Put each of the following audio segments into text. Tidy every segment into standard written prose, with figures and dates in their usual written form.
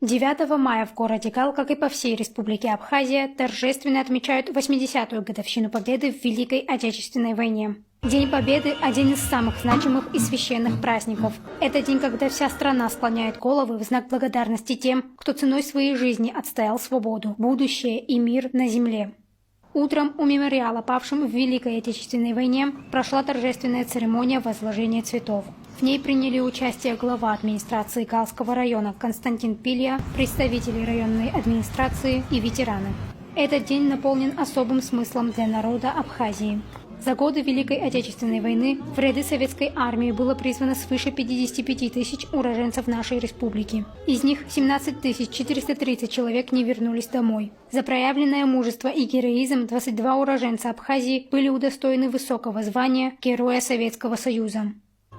9 мая в городе Гал, как и по всей Республике Абхазия, торжественно отмечают 80-ю годовщину Победы в Великой Отечественной войне. День Победы – один из самых значимых и священных праздников. Это день, когда вся страна склоняет головы в знак благодарности тем, кто ценой своей жизни отстоял свободу, будущее и мир на земле. Утром у мемориала павшим в Великой Отечественной войне прошла торжественная церемония возложения цветов. В ней приняли участие глава администрации Галского района Константин Пилья, представители районной администрации и ветераны. Этот день наполнен особым смыслом для народа Абхазии. За годы Великой Отечественной войны в ряды советской армии было призвано свыше 55 тысяч уроженцев нашей республики. Из них 17 430 человек не вернулись домой. За проявленное мужество и героизм 22 уроженца Абхазии были удостоены высокого звания Героя Советского Союза.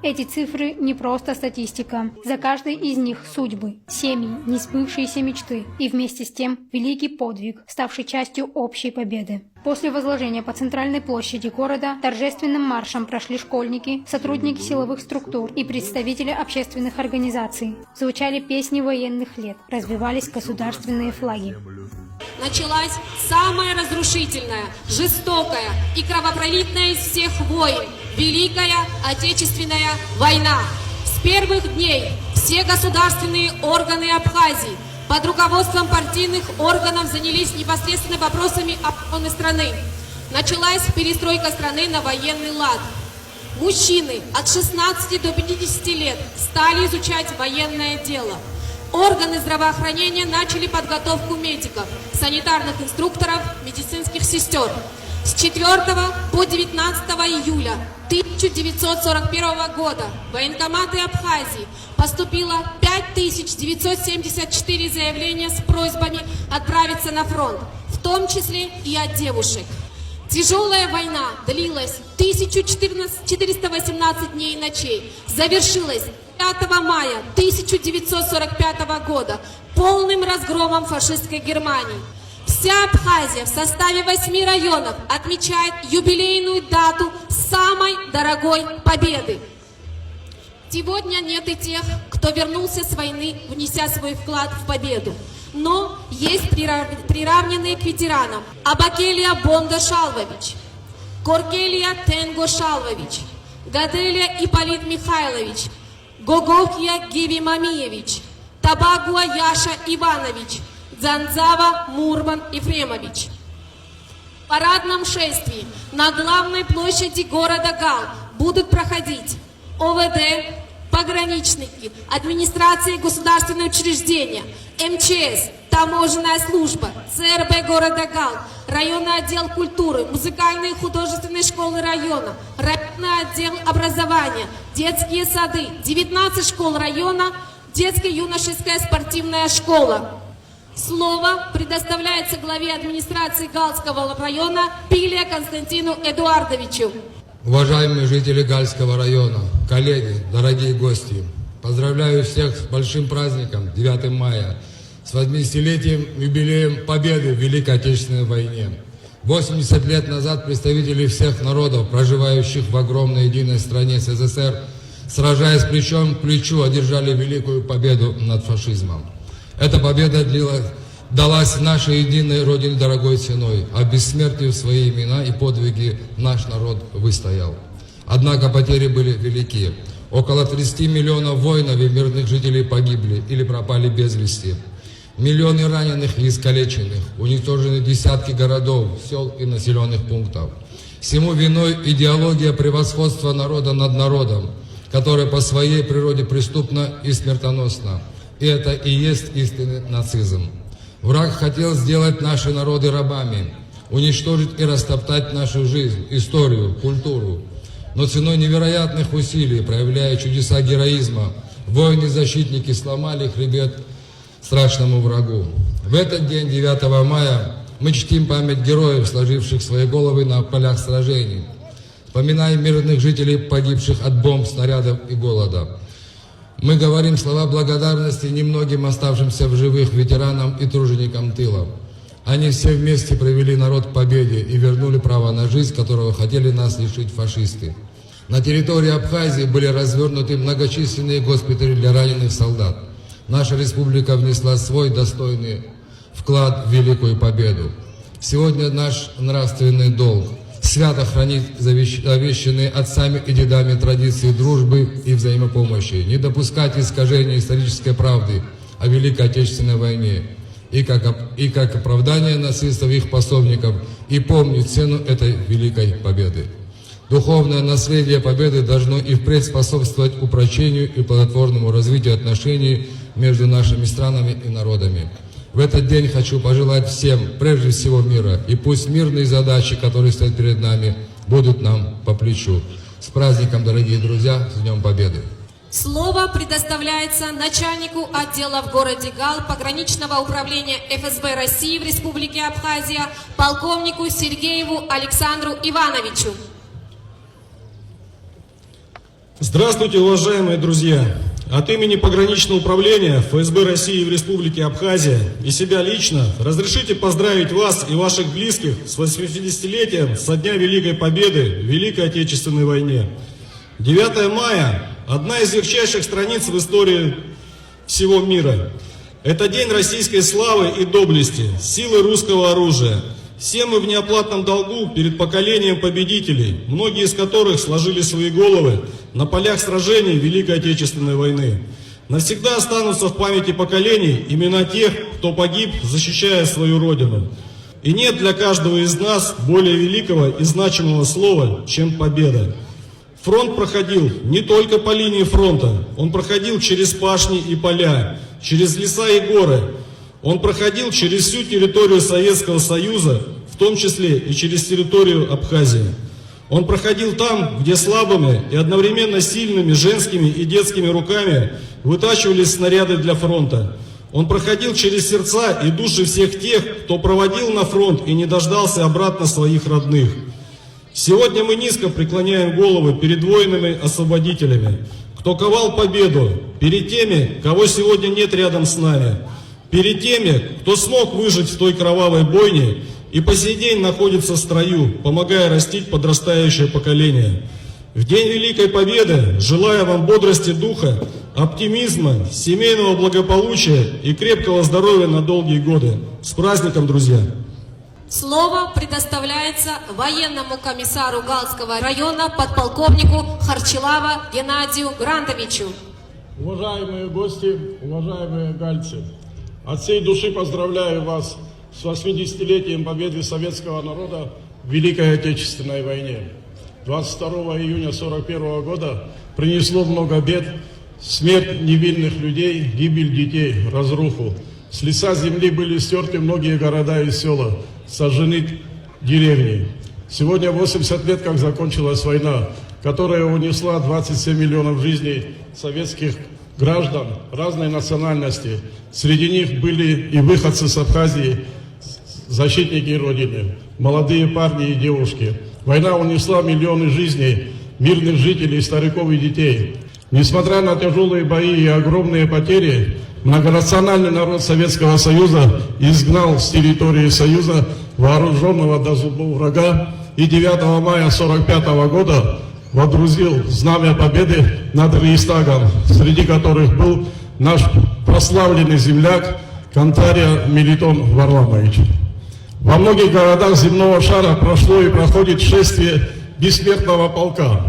Эти цифры не просто статистика. За каждой из них судьбы, семьи, несбывшиеся мечты и вместе с тем великий подвиг, ставший частью общей победы. После возложения по центральной площади города торжественным маршем прошли школьники, сотрудники силовых структур и представители общественных организаций. Звучали песни военных лет, развивались государственные флаги. Началась самая разрушительная, жестокая и кровопролитная из всех войн – Великая Отечественная война. С первых дней все государственные органы Абхазии под руководством партийных органов занялись непосредственно вопросами обороны страны. Началась перестройка страны на военный лад. Мужчины от 16 до 50 лет стали изучать военное дело. Органы здравоохранения начали подготовку медиков, санитарных инструкторов, медицинских сестер. С 4 по 19 июля 1941 года в военкоматы Абхазии поступило 5974 заявления с просьбами отправиться на фронт, в том числе и от девушек. Тяжелая война длилась 1418 дней и ночей, завершилась 5 мая 1945 года полным разгромом фашистской Германии. Вся Абхазия в составе 8 районов отмечает юбилейную дату самой дорогой победы. Сегодня нет и тех, кто вернулся с войны, внеся свой вклад в победу. Но есть приравненные к ветеранам: Абакелия Бонда Шалвович, Коркелия Тенго Шалвович, Гаделия Ипполит Михайлович, Гогохья Гиви Мамиевич, Табагуа Яша Иванович, Дзанзава Мурман Ефремович. В парадном шествии на главной площади города Гал будут проходить ОВД, пограничники, администрации государственные учреждения, МЧС, таможенная служба, ЦРБ города Гал, районный отдел культуры, музыкальные и художественные школы района, районный отдел образования, детские сады, 19 школ района, детско-юношеская спортивная школа. Слово предоставляется главе администрации Галского района Пилья Константину Эдуардовичу. Уважаемые жители Гальского района, коллеги, дорогие гости, поздравляю всех с большим праздником 9 мая, с 80-летием юбилеем Победы в Великой Отечественной войне. 80 лет назад представители всех народов, проживающих в огромной единой стране СССР, сражаясь плечом к плечу, одержали великую победу над фашизмом. Эта победа далась нашей единой Родине дорогой ценой, а бессмертию свои имена и подвиги наш народ выстоял. Однако потери были велики. Около 30 миллионов воинов и мирных жителей погибли или пропали без вести. Миллионы раненых и искалеченных, уничтожены десятки городов, сел и населенных пунктов. Всему виной идеология превосходства народа над народом, которая по своей природе преступна и смертоносна. И это и есть истинный нацизм. Враг хотел сделать наши народы рабами, уничтожить и растоптать нашу жизнь, историю, культуру. Но ценой невероятных усилий, проявляя чудеса героизма, воины-защитники сломали хребет страшному врагу. В этот день, 9 мая, мы чтим память героев, сложивших свои головы на полях сражений. Вспоминаем мирных жителей, погибших от бомб, снарядов и голода. Мы говорим слова благодарности немногим оставшимся в живых ветеранам и труженикам тыла. Они все вместе привели народ к победе и вернули право на жизнь, которого хотели нас лишить фашисты. На территории Абхазии были развернуты многочисленные госпитали для раненых солдат. наша республика внесла свой достойный вклад в великую победу. Сегодня наш нравственный долг свято хранить завещанные отцами и дедами традиции дружбы и взаимопомощи, не допускать искажения исторической правды о Великой Отечественной войне и как оправдание насильства их пособников, и помнить цену этой великой победы. Духовное наследие победы должно и впредь способствовать упрочению и плодотворному развитию отношений между нашими странами и народами. В этот день хочу пожелать всем, прежде всего, мира, и пусть мирные задачи, которые стоят перед нами, будут нам по плечу. С праздником, дорогие друзья, с Днем Победы! Слово предоставляется начальнику отдела в городе Гал пограничного управления ФСБ России в Республике Абхазия полковнику Сергееву Александру Ивановичу. Здравствуйте, уважаемые друзья! От имени пограничного управления ФСБ России в Республике Абхазия и себя лично разрешите поздравить вас и ваших близких с 80-летием со Дня Великой Победы в Великой Отечественной войне. 9 мая – одна из ярчайших страниц в истории всего мира. Это день российской славы и доблести, силы русского оружия. Все мы в неоплатном долгу перед поколением победителей, многие из которых сложили свои головы на полях сражений Великой Отечественной войны. Навсегда останутся в памяти поколений имена тех, кто погиб, защищая свою родину. И нет для каждого из нас более великого и значимого слова, чем победа. Фронт проходил не только по линии фронта, он проходил через пашни и поля, через леса и горы. Он проходил через всю территорию Советского Союза, в том числе и через территорию Абхазии. Он проходил там, где слабыми и одновременно сильными женскими и детскими руками вытачивались снаряды для фронта. Он проходил через сердца и души всех тех, кто проводил на фронт и не дождался обратно своих родных. Сегодня мы низко преклоняем головы перед воинами-освободителями, кто ковал победу, перед теми, кого сегодня нет рядом с нами, перед теми, кто смог выжить в той кровавой бойне и по сей день находится в строю, помогая растить подрастающее поколение. В День Великой Победы желаю вам бодрости духа, оптимизма, семейного благополучия и крепкого здоровья на долгие годы. С праздником, друзья! Слово предоставляется военному комиссару Галского района подполковнику Харчилава Геннадию Грантовичу. Уважаемые гости, уважаемые гальцы, от всей души поздравляю вас с 80-летием победы советского народа в Великой Отечественной войне. 22 июня 1941 года принесло много бед, смерть невинных людей, гибель детей, разруху. С лица земли были стерты многие города и села, сожжены деревни. Сегодня 80 лет, как закончилась война, которая унесла 27 миллионов жизней советских граждан разной национальности. Среди них были и выходцы с Абхазии, защитники Родины, молодые парни и девушки. Война унесла миллионы жизней мирных жителей, стариков и детей. Несмотря на тяжелые бои и огромные потери, многонациональный народ Советского Союза изгнал с территории Союза вооруженного до зубов врага и 9 мая 1945 года водрузил знамя победы над Рейхстагом, среди которых был наш прославленный земляк Кантария Мелитон Варламович. Во многих городах земного шара прошло и проходит шествие бессмертного полка.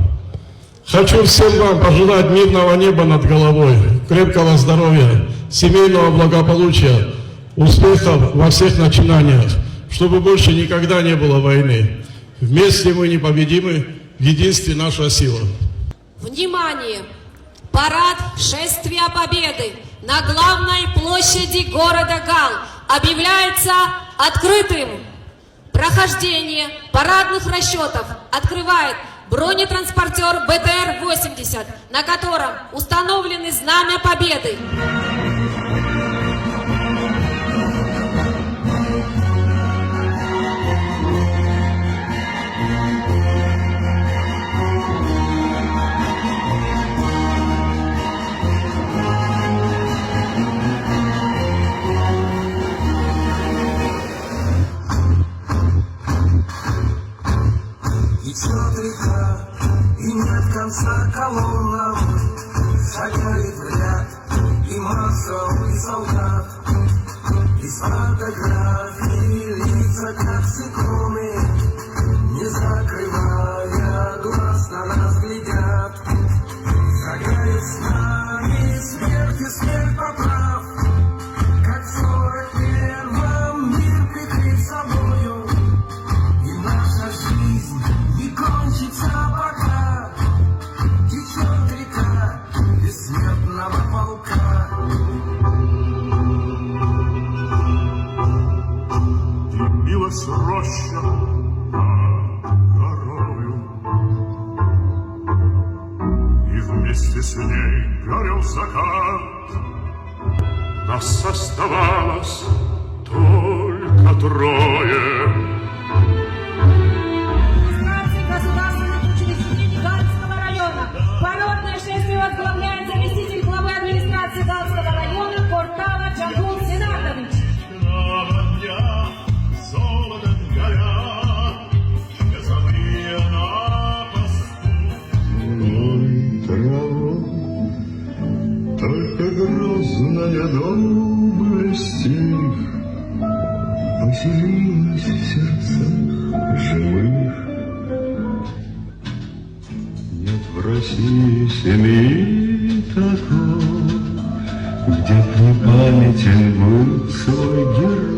Хочу всем вам пожелать мирного неба над головой, крепкого здоровья, семейного благополучия, успехов во всех начинаниях, чтобы больше никогда не было войны. Вместе мы непобедимы, в единстве наша сила. Внимание! Парад шествия Победы на главной площади города Гал объявляется открытым. Прохождение парадных расчетов открывает бронетранспортер БТР-80, на котором установлены знамя Победы. Течет река, и нет конца колоннам, шагает в ряд, и массовый солдат. Из фотографий лица как циклоны, не закрывая глаз на нас глядят. Шагают с нами смерть и смерть поправ, как в 41-м мир прикрыт собою. И наша жизнь не кончится пока течет река бессмертного полка. Дымилась роща над горою, и вместе с ней горел закат. Нас оставалось только трое. Администрации государственных учреждений Галицкого района. Полетное шествие возглавляет заместитель главы администрации Галицкого района Кортава Джамбул Сенатович. Дня золотом горят, часовые на посту. Ой, травой, только грозная доблесть их поселилась в сердцах живых. Нет в России семьи такой, где б не памятен был свой герой.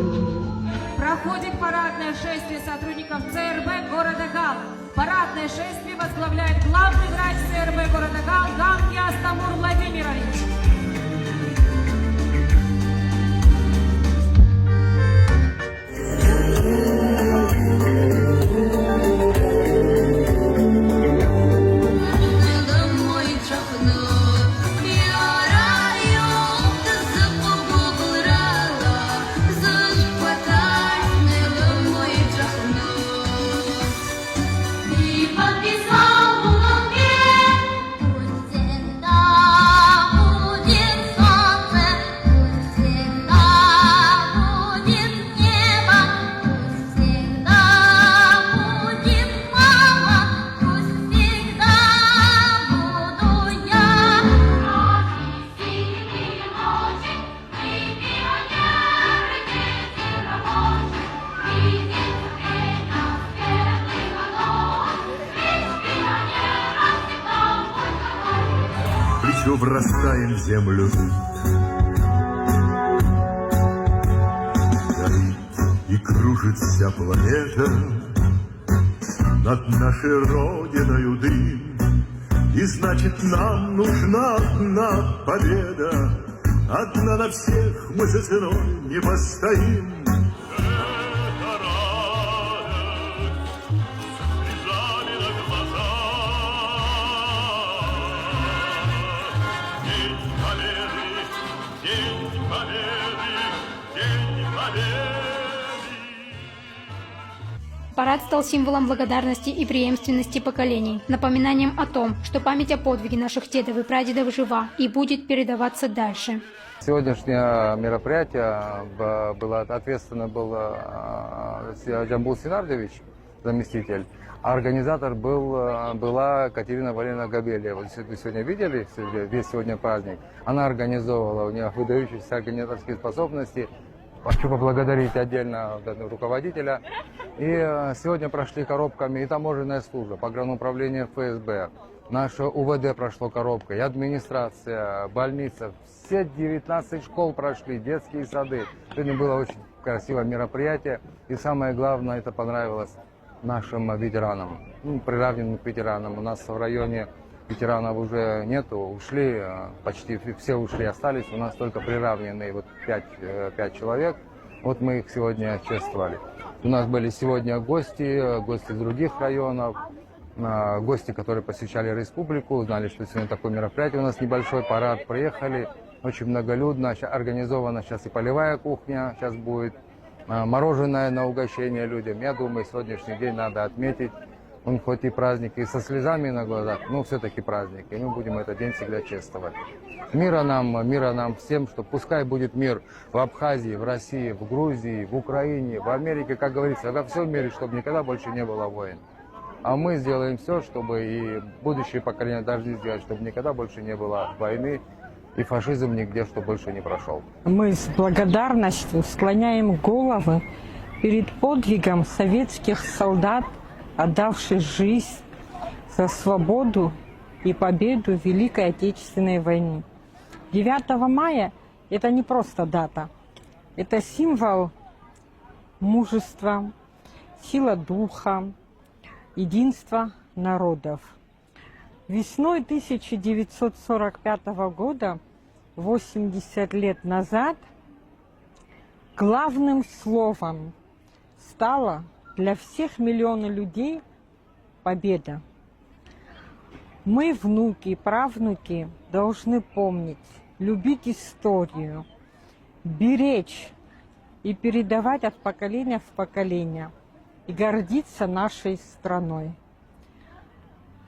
Проходит парадное шествие сотрудников ЦРБ города Гал. Парадное шествие возглавляет главный врач ЦРБ города Гал Ганкиас Тамур Владимирович. Плечо врастаем в землю жить. Горит и кружит вся планета над нашей родиною дым. И значит, нам нужна одна победа. Одна на всех, мы за ценой не постоим. Парад стал символом благодарности и преемственности поколений, напоминанием о том, что память о подвиге наших дедов и прадедов жива и будет передаваться дальше. Сегодняшнее мероприятие было ответственно был Джамбул Сенатович, заместитель, а организатор была Катерина Валерьевна Габелия. Вы сегодня видели, весь сегодня праздник. Она организовывала, у нее выдающиеся организаторские способности. Хочу поблагодарить отдельно руководителя. И сегодня прошли коробками и таможенная служба, погрануправление ФСБ, наше УВД прошло коробкой, и администрация, больница. Все 19 школ прошли, детские сады. Сегодня было очень красивое мероприятие. И самое главное, это понравилось нашим ветеранам, приравненным к ветеранам. У нас в районе ветеранов уже нету, ушли, почти все ушли, остались. У нас только приравненные, вот 5 человек. Вот мы их сегодня чествовали. У нас были сегодня гости из других районов, гости, которые посещали республику, узнали, что сегодня такое мероприятие. У нас небольшой парад, приехали, очень многолюдно. Организована сейчас и полевая кухня, сейчас будет мороженое на угощение людям. Я думаю, сегодняшний день надо отметить. Он хоть и праздник, и со слезами на глазах, но все-таки праздник. И мы будем этот день всегда чествовать. Мира нам всем, что пускай будет мир в Абхазии, в России, в Грузии, в Украине, в Америке, как говорится, во всем мире, чтобы никогда больше не было войн. А мы сделаем все, чтобы и будущее поколение должны сделать, чтобы никогда больше не было войны и фашизм нигде что больше не прошел. Мы с благодарностью склоняем головы перед подвигом советских солдат, отдавших жизнь за свободу и победу в Великой Отечественной войне. 9 мая – это не просто дата, это символ мужества, сила духа, единства народов. Весной 1945 года, 80 лет назад, главным словом стала для всех миллионов людей победа. Мы, внуки и правнуки, должны помнить, любить историю, беречь и передавать от поколения в поколение, и гордиться нашей страной.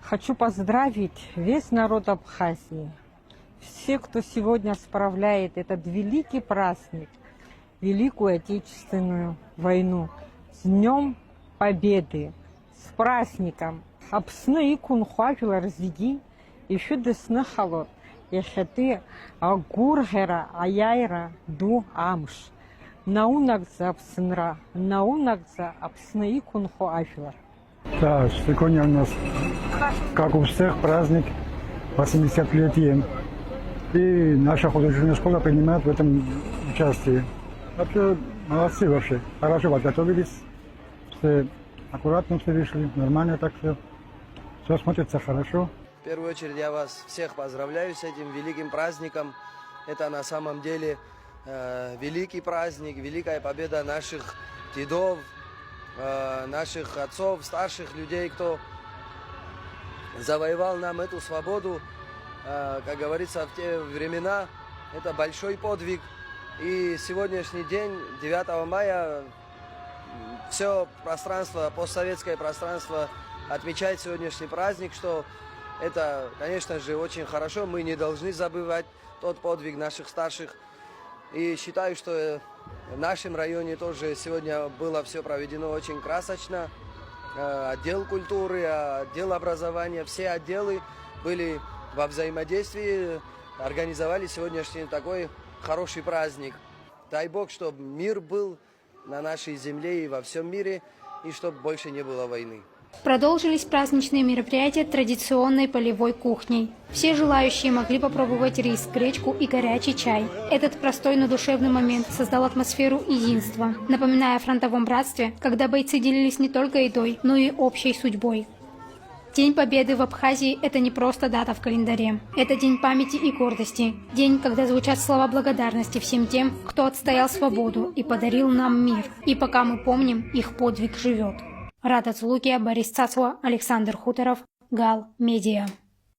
Хочу поздравить весь народ Абхазии, всех, кто сегодня справляет этот великий праздник, Великую Отечественную войну, с Днем Победы, с праздником. Апсны и кунхуавила разведи, еще десны холод, ехеты агургера аяйра ду амш. Наунакза апсынра, наунакза апсны и кунхуавила. Да, сегодня у нас, как у всех, праздник 80-летия. И наша художественная школа принимает в этом участие. Вообще, молодцы вообще. Хорошо подготовились. Все аккуратно все вышли, нормально так все. Все смотрится хорошо. В первую очередь я вас всех поздравляю с этим великим праздником. Это на самом деле великий праздник, великая победа наших дедов, наших отцов, старших людей, кто завоевал нам эту свободу. Как говорится, в те времена это большой подвиг. И сегодняшний день, 9 мая, все пространство, постсоветское пространство отмечает сегодняшний праздник, что это, конечно же, очень хорошо. Мы не должны забывать тот подвиг наших старших. И считаю, что в нашем районе тоже сегодня было все проведено очень красочно. Отдел культуры, отдел образования, все отделы были во взаимодействии, организовали сегодняшний такой хороший праздник. Дай Бог, чтобы мир был на нашей земле и во всем мире, и чтобы больше не было войны. Продолжились праздничные мероприятия традиционной полевой кухней. Все желающие могли попробовать рис, гречку и горячий чай. Этот простой, но душевный момент создал атмосферу единства, напоминая о фронтовом братстве, когда бойцы делились не только едой, но и общей судьбой. День Победы в Абхазии – это не просто дата в календаре. Это день памяти и гордости. День, когда звучат слова благодарности всем тем, кто отстоял свободу и подарил нам мир. И пока мы помним, их подвиг живет. Рада Цулукия, Борис Цацуа, Александр Хуторов, Гал Медиа.